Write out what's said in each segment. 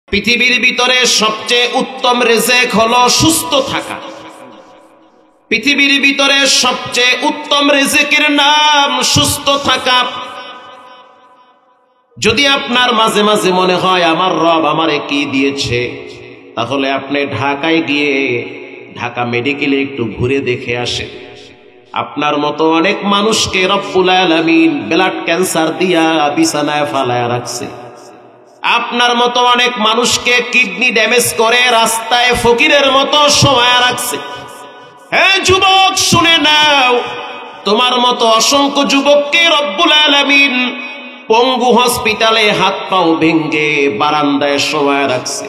পৃথিবীর ভিতরে সবচেয়ে উত্তম রিজিক হলো সুস্থ থাকা। পৃথিবীর ভিতরে সবচেয়ে উত্তম রিজিকের নাম সুস্থ থাকা। যদি আপনার মাঝে মাঝে মনে হয় আমার রব আমারে কি দিয়েছে, তাহলে আপনি ঢাকায় গিয়ে ঢাকা মেডিকেলে একটু ঘুরে দেখে আসেন। আপনার মতো অনেক মানুষকে রব্বুল আলামিন ব্লাড ক্যান্সার দিয়া বিছানায় ফালায়া রাখছে। আপনার মতো অনেক মানুষকে কিডনি ড্যামেজ করে রাস্তায় ফকিরের মতো শোয়া রাখছে। হ্যাঁ যুবক, শুনে নাও, তোমার মতো অসংখ্য যুবককে রব্বুল আলামিন পঙ্গু হসপিটালে হাত পাও ভেঙ্গে বারান্দায় শোয়া রাখছে।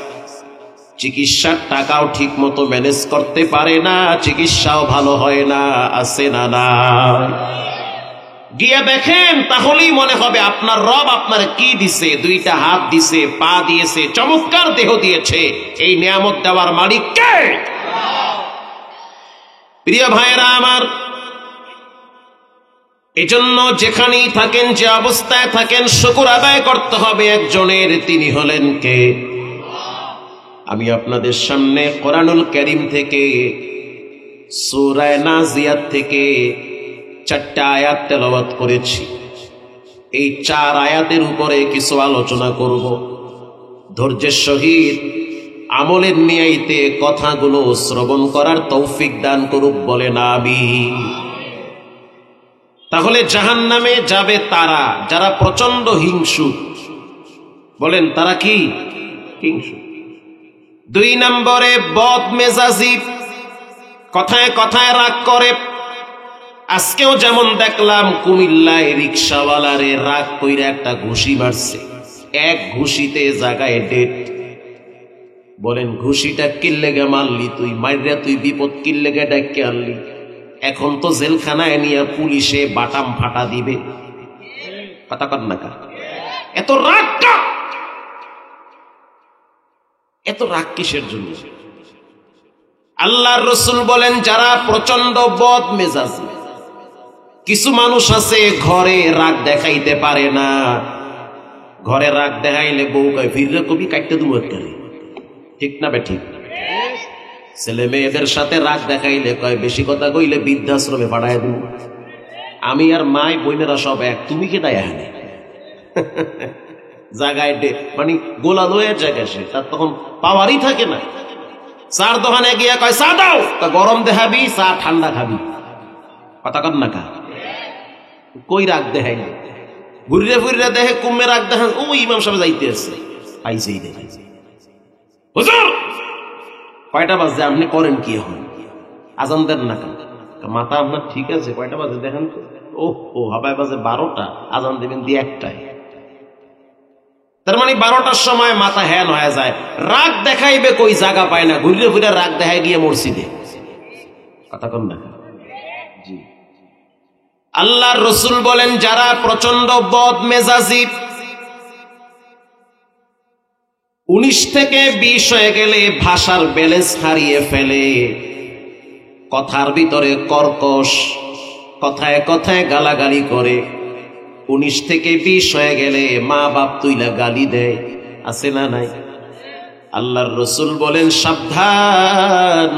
চিকিৎসার টাকাও ঠিক মতো ম্যানেজ করতে পারে না, চিকিৎসাও ভালো হয় না। আছে না না? গিয়ে দেখেন, তাহলেই মনে হবে আপনার রব আপনার কি দিছে। দুইটা হাত দিছে, পা দিয়েছে, চমৎকার দেহ দিয়েছে। এই নিয়ামত দেওয়ার মালিক কে? প্রিয় ভাইয়েরা আমার, এজন্য যেখানেই থাকেন, যে অবস্থায় থাকেন, শুকর আদায় করতে হবে একজনের। তিনি হলেন কে? আমি আপনাদের সামনে কোরআনুল কারীম থেকে সূরা নাজিয়াত থেকে 4টা আয়াত তেলাওয়াত করেছি। এই 4 আয়াতের উপরে কিছু আলোচনা করব। ধৈর্যের সহিত আমলের নিয়াইতে কথাগুলো শ্রবণ করার তৌফিক দান করুক, বলেন আমিন। তাহলে জাহান্নামে যাবে তারা যারা প্রচন্ড হিংসুক। বলেন তারা কি? হিংসুক। 2 নম্বরে বদমেজাজি, কথায় কথায় রাগ করে। আজকেও যেমন দেখলাম কুমিল্লায় রিকশাওয়ালারে রাগ কইরা একটা ঘুষি মারছে। এক ঘুষিতে জায়গায় ডেট। বলেন ঘুষিটা কিল্লেগে মারলি তুই? মাইরা তুই বিপদ কিল্লেগে ডাইকে আনলি? এখন তো জেলখানায় নিয়ে পুলিশে বাটাম ফাটা দিবে। কথা কর না কা? এত রাগ কা? এত রাগ কিসের জন্য? আল্লাহর রাসূল বলেন যারা প্রচন্ড বদমেজাজি। কিছু মানুষ আছে ঘরে রাগ দেখাইতে পারে না। ঘরে রাগ দেখাইলে বউ কয় ফিররে কবি কাটতে দেবো একটা। ঠিক না বে ঠিক? ছেলে মেয়েদের সাথে রাগ দেখাইলে কয় বেশি কথা কইলে বৃদ্ধাশ্রমে পাঠায় দেব। আমি আর মাই বোনেরা সব এক, তুমি কে দায় এখানে? জায়গায় মানে গোলা লয়ের জায়গায় সে, তার তখন পাওয়ারই থাকে না। চার দোকানে গিয়ে কয় চা দাও, তা গরম দেখাবি, চা ঠান্ডা খাবি। কথা কর না কা? কই রাগ দেখাই? ঘুরিয়ে ফুরিয়ে দেখে কুম্মে রাগ দেখান, ও ইমাম সাহেব যাইতে আছে, পাইছেই দেখাইছে। হুজুর কয়টা বাজে? আপনি করেন কি? হন আজান দেন না কেন? মাথা আপনার ঠিক আছে? কয়টা বাজে দেখেন তো? ও হাবায় বাজে 12টা, আজান দেবেন দিয়ে 1টায়। তার মানে 12টার সময় মাথা হ্যান হয়ে যায়। রাগ দেখাইবে কই জায়গা পায় না, ঘুরিয়ে ফিরে রাগ দেখাই গিয়ে মসজিদে। কথা কন না? জি। আল্লাহর রাসূল বলেন যারা প্রচন্ড বদমেজাজি, 19 থেকে 20 হয়ে গেলে ভাষার ব্যালেন্স হারিয়ে ফেলে, কথার ভিতরে কর্কশ, কথায় কথায় গালাগালি করে। 19 থেকে 20 হয়ে গেলে মা বাপ তুইলা গালি দেয়। আছে না নাই? আল্লাহর রাসূল বলেন সাবধান,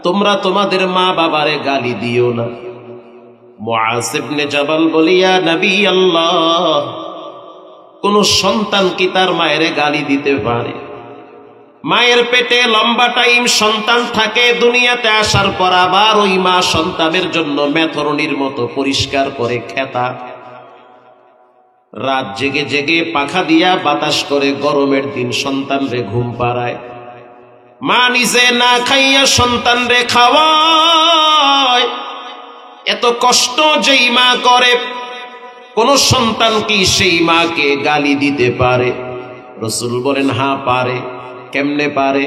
তোমরা তোমাদের মা বাবারে গালি দিও না। মুআয ইবনে জাবাল বলে ইয়া নবী আল্লাহ, কোন সন্তান কি তার মায়ের গালি দিতে পারে? মায়ের পেটে লম্বা টাইম সন্তান থাকে, দুনিয়াতে আসার পর আবার ওই মা সন্তানের জন্য মেথরনির মতো পরিষ্কার করে খেতা। রাত জেগে জেগে পাখা দিয়া বাতাস করে গরমের দিন সন্তানরে ঘুম পাড়ায়। মা নিজে না খাইয়া সন্তানরে খাওয়ায়। এত কষ্ট যেই মা করে, কোন সন্তান কি সেই মাকে গালি দিতে পারে? রাসূল বলেন হ্যাঁ পারে। কেমনে পারে?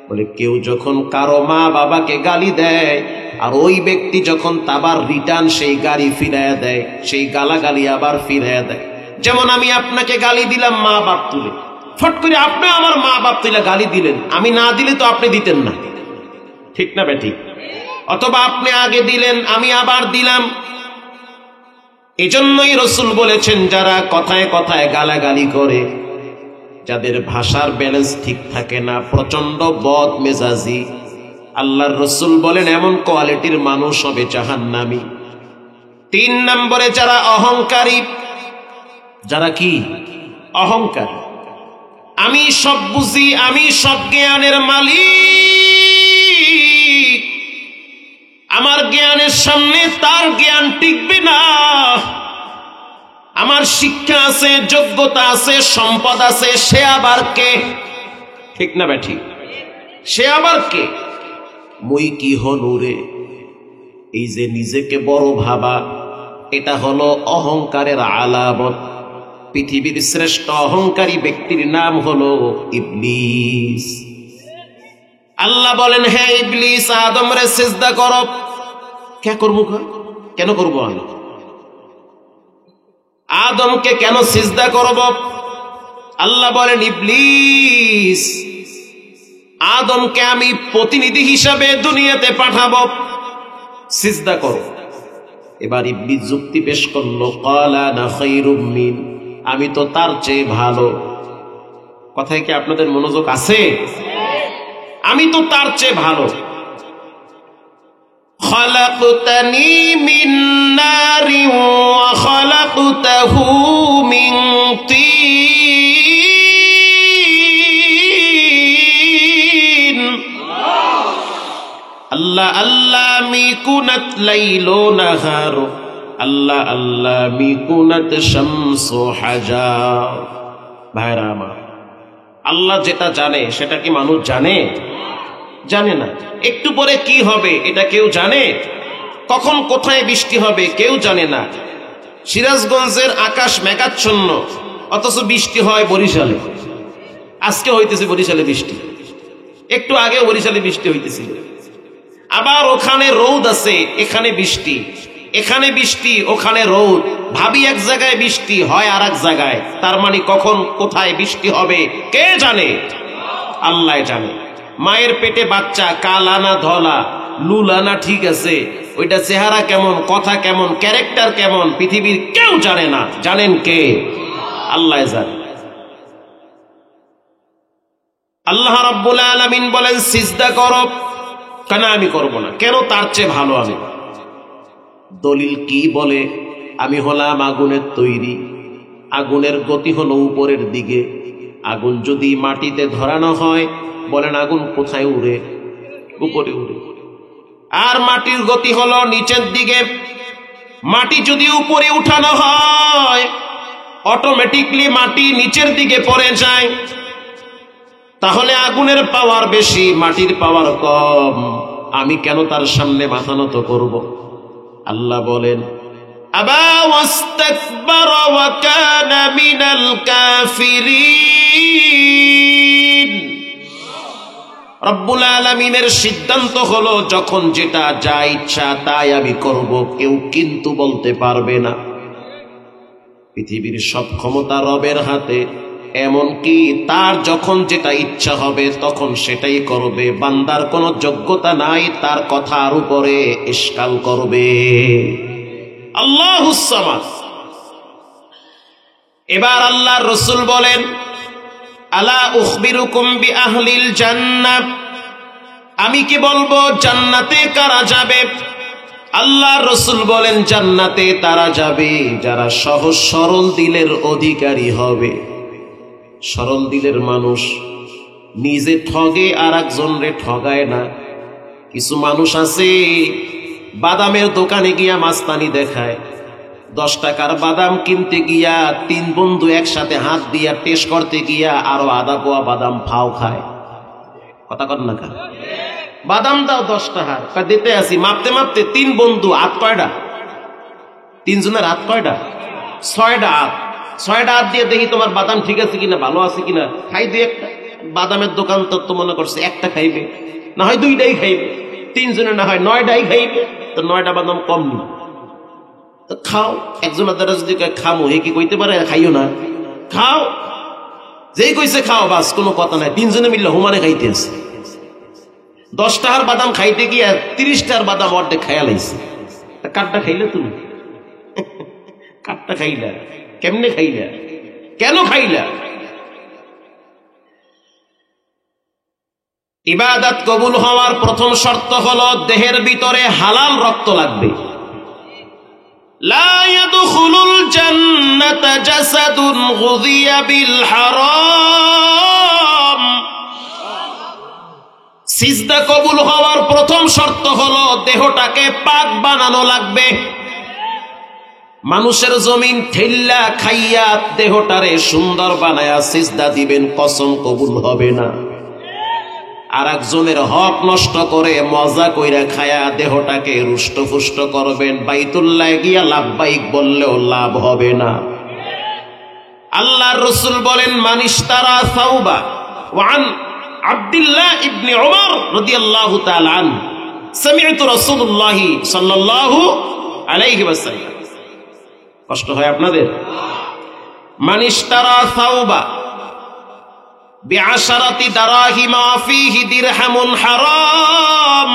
বলে কেউ যখন কারো মা বাবাকে গালি দেয়, আর ওই ব্যক্তি যখন তাবার রিটার্ন সেই গালি ফিরাইয়া দেয়, সেই গালাগালি আবার ফিরাইয়া দেয়। যেমন আমি আপনাকে গালি দিলাম মা বাপ তুলে, ফট করে আপনি আমার মা বাপ তুলে গালি দিলেন, আমি না দিলে তো আপনি দিতেন না। ঠিক না বেঠিক? অথবা আপনি আগে দিলেন, আমি আবার দিলাম। এজন্যই রাসূল বলেছেন যারা কথায় কথায় গালাগালি করে, যাদের ভাষার ব্যালেন্স ঠিক থাকে না, প্রচন্ড বদ মেজাজি, আল্লাহর রাসূল বলেন এমন কোয়ালিটির মানুষ হবে জাহান্নামী। 3 নম্বরে যারা অহংকারী, যারা কি অহংকার, আমি সব বুঝি, আমি সব জ্ঞানের মালিক, আমার জ্ঞানের সামনে তার জ্ঞান টিকবে না, আমার শিক্ষা আছে, যোগ্যতা আছে, সম্পদ আছে, সে আবার কে? ঠিক না বেঠি? সে আবার কে? মুই কি হনুরে? এই যে নিজেকে বড় ভাবা, এটা হলো অহংকারের আলামত। পৃথিবীর শ্রেষ্ঠ অহংকারী ব্যক্তির নাম হলো ইবলিস। আল্লাহ বলেন, হে ইবলিস, আদমরে সিজদা করো। কে করবো? কেন করবো? আমি আদমকে কেন সিজদা করব? আল্লাহ বলেন, ইবলিস, আদমকে আমি প্রতিনিধি হিসাবে দুনিয়াতে পাঠাবো, সিজদা করো। এবার ইবলিস যুক্তি পেশ করলো, ক্বালা আনা খায়রুম মিন, আমি তো তার চেয়ে ভালো। কথায় কি আপনাদের মনোযোগ আছে? আমি তো তার চেয়ে ভালো। খালাকতানি মিন নারিন ওয়া খালাকতাহু মিন তিন। আল্লাহ আল্লাহ মিকুনাত লাইলু নাহার, আল্লাহ আল্লাহ মিকুনাত শামসু হাজার। ভাইরা আমার, আল্লাহ যেটা জানে সেটা কি মানুষ জানে? জানে না। একটু পরে কি হবে এটা কেউ জানে? কখন কোথায় বৃষ্টি হবে কেউ জানে না। সিরাজগঞ্জের আকাশ মেঘাচ্ছন্ন, অথচ বৃষ্টি হয় বরিশালে। আজকে হইতেছে বরিশালে বৃষ্টি, একটু আগেও বরিশালে বৃষ্টি হইতেছিল। আবার ওখানে রৌদ আছে, এখানে বৃষ্টি, এখানে বৃষ্টি, ওখানে রৌদ। ভাবি এক জায়গায় বৃষ্টি হয় আর এক জায়গায়, তার মানে কখন কোথায় বৃষ্টি হবে কে জানে? আল্লাহ জানে। মায়ের পেটে বাচ্চা কালা না ধলা, লুলা না ঠিক আছে, ওইটা চেহারা কেমন, কথা কেমন, ক্যারেক্টার কেমন, পৃথিবীর কেউ জানে না। জানেন কে? আল্লাহ জানে। আল্লাহ রাব্বুল আলামিন বলেন সিজদা করো। কেন আমি করব না? কেন? তার চেয়ে ভালো আমি। দলিল কি বলে? আমি হলাম আগুনের তৈরি, আগুনের গতি হলো উপরের দিকে। আগুন যদি মাটিতে ধরানো হয়, বলেন আগুন কোথায় উড়ে? উপরে উড়ে। আর মাটির গতি হলো নিচের দিকে। মাটি যদি উপরে উঠানো হয়, অটোমেটিকলি মাটি নিচের দিকে পড়ে যায়। তাহলে আগুনের পাওয়ার বেশি, মাটির পাওয়ার কম। আমি কেন তার সামনে মাথা নত করব? আল্লাহ বলেন, আবা ওয়াস্তাকবারা ওয়া কানা মিনাল কাফিরিন। রব্বুল আলামিনের সিদ্ধান্ত হলো, যখন যেটা যা ইচ্ছা তাই আমি করব, কেউ কিন্তু বলতে পারবে না। পৃথিবীর সব ক্ষমতা রবের হাতে, এমনকি তার যখন যেটা ইচ্ছা হবে তখন সেটাই করবে। বান্দার কোনো যোগ্যতা নাই তার কথার উপরে ইশকাল করবে। আল্লাহুস সামাদ। এবার আল্লাহর রাসূল বলেন, আলা উখবিরুকুম বিআহলিল জান্নাহ, আমি কি বলবো জান্নাতে কারা যাবে? আল্লাহর রাসূল বলেন, জান্নাতে তারা যাবে যারা সহজ সরল দিলের অধিকারী হবে। সরল দিলের মানুষ নিজে ঠগে আর একজনরে ঠগায় না। কিছু মানুষ আছে বাদামের দোকানে গিয়া মাস্তানি দেখায়, 10 টাকার বাদাম কিনতে গিয়া 3 বন্ধু একসাথে হাত দিয়া টেস্ট করতে গিয়া আরো আধা পোয়া বাদাম ফাও খায়। কথা কর না কা? বাদাম দাও 10 টাকার, দিতে আসি মাপতে মাপতে 3 বন্ধু হাত কয়টা? 3 জনের হাত কয়টা? 6টা হাত। 6টা হাত দিয়ে দেখি তোমার বাদাম ঠিক আছে কিনা, ভালো আছে কিনা, খাই 2-1টা। বাদামের দোকান তো মনে করছে 1টা খাইবে, না হয় 2টাই খাইবে, 3 জনে না হয় 9টাই খাইবে, তো 9টা বাদাম কম নি, তো খাও। একজনের দ্বারা যদি খামো, হে কি কইতে পারে খাইও না? খাও, যেই কইছে খাও, বাস কোনো কথা নাই। 3 জনে মিললে হুমারে খাইতে আছে। 10 টাকার বাদাম খাইতে গিয়ে 30 টাকার বাদাম অর্ধেক খাইয়া লাইছে। কাঠটা খাইলে তুমি? কাঠটা খাইলা কেমনে? খাইলা কেন? খাইলা ইবাদত কবুল হওয়ার প্রথম শর্ত হলো দেহের ভিতরে হালাল রক্ত লাগবে। লা ইয়াদখুলুল জান্নাতা জাসাদুন গুযিয়া বিল হারাম। সিজদা কবুল হওয়ার প্রথম শর্ত হলো দেহটাকে পাক বানানো লাগবে। মানুষের জমিন ঠেল্লা খাইয়া দেহটারে সুন্দর বানায়া সিজদা দিবেন, কসম কবুল হবে না। আর একজনের হক নষ্ট করে মজা কইরা খায়া দেহটাকে রুষ্টপুষ্ট করবেন, বাইতুল্লাহ গিয়া লাব্বাইক বললেও লাভ হবে না। আল্লাহর রাসূল বলেন, মানিশতারা সাওবা ওয়ান আব্দুল্লাহ ইবনে উমর রাদিয়াল্লাহু তাআলা আনহু সামি'তু রাসূলুল্লাহ সাল্লাল্লাহু আলাইহি ওয়াসাল্লাম। কষ্ট হয় আপনাদের? মানিশতারা সাওবা বিআশারাতি দারাহিমা ফীহি দিরহামুন হারাম।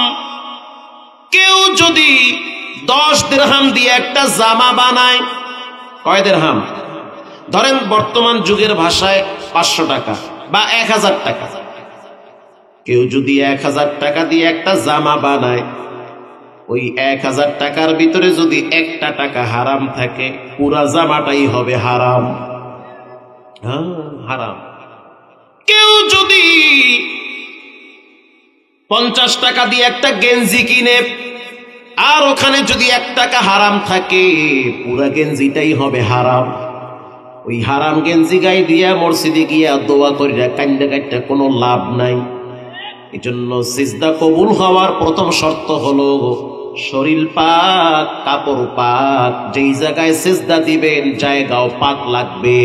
কেউ যদি 10 দিরহাম দিয়ে একটা জামা বানায়, কয় দিরহাম? ধরেন বর্তমান যুগের ভাষায় 500 টাকা বা 1000 টাকা। কেউ যদি 1000 টাকা দিয়ে একটা জামা বানায়, ওই 1000 টাকার ভিতরে যদি একটা টাকা হারাম থাকে, পুরা জামাটাই হবে হারাম। হারাম। কেউ যদি 50 টাকা দিয়ে একটা গেঞ্জি কিনে, আর ওখানে যদি 1 টাকা হারাম থাকে, পুরা গেঞ্জিটাই হবে হারাম। ওই হারাম গেঞ্জি গায়ে দিয়া মসজিদে গিয়া দোয়া করিয়া কান্দা কাটটা কোনো লাভ নাই। এজন্য সিজদা কবুল হওয়ার প্রথম শর্ত হলো শরীর পাক, কাপড় পাক। যেই জায়গায় সিজদা দিবেন জায়গাও পাক লাগবে।